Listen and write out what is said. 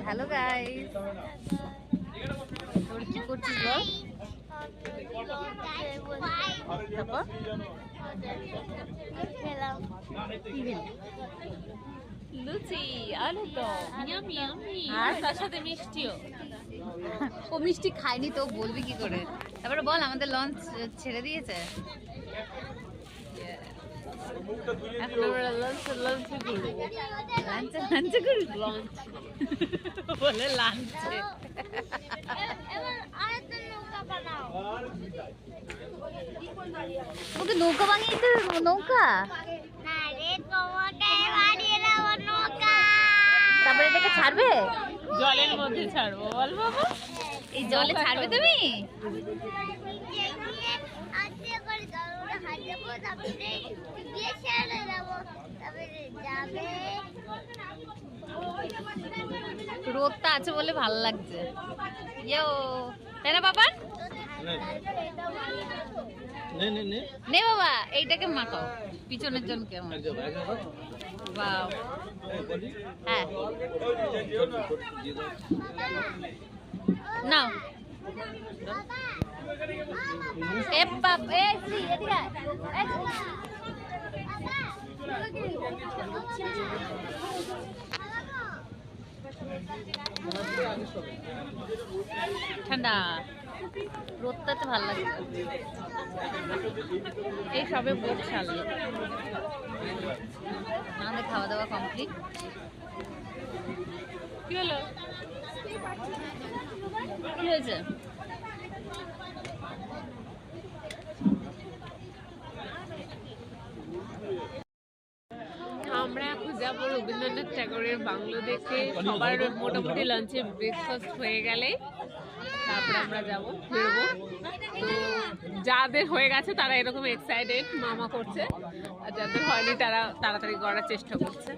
Hello guys, তোর কি করছিস বল? তারপর লুচি আলু দম ইয়ামি ইয়ামি আর তার সাথে মিষ্টিও। ও মিষ্টি খায়নি তো বলবি কি করে? তারপরে বল, আমাদের লঞ্চ ছেড়ে দিয়েছে। এখন আমরা লাঞ্চে ঘুরবো। লাঞ্চে করি লঞ্চ বলে লাঞ্চে। ওকে নৌকা বানিয়ে দিতে, নৌকা। তারপরে এটাকে ছাড়বে, জলের মধ্যে ছাড়বো বল বাবা। এই জলে ছাড়বে তুমি? রোদটা আছে বলে ভালো লাগছে। ইয়ো, তাই না বাবা? নে বাবা, এইটাকে মাখাও পিছনের জনকে। বাহ, হ্যাঁ নাও। এ বাপ, এ শ্রী, এদিকে আয়। এ ঠান্ডা, রোদটাতে ভালো লাগে। এই সবে বোট ছাড়লো। আমাদের খাওয়া দাওয়া কমপ্লিট। কি হলো? কি হয়েছে? আমরা এখন যাবো রবীন্দ্রনাথ ঠাকুরের বাংলো দেখে। সবার মোটামুটি লাঞ্চে ব্রেকফাস্ট হয়ে গেলে তারপরে আমরা যাব, ফিরবো। তো যাদের হয়ে গেছে তারা এরকম এক্সাইটেড মামা করছে, আর যাদের হয়নি তারা তাড়াতাড়ি করার চেষ্টা করছে।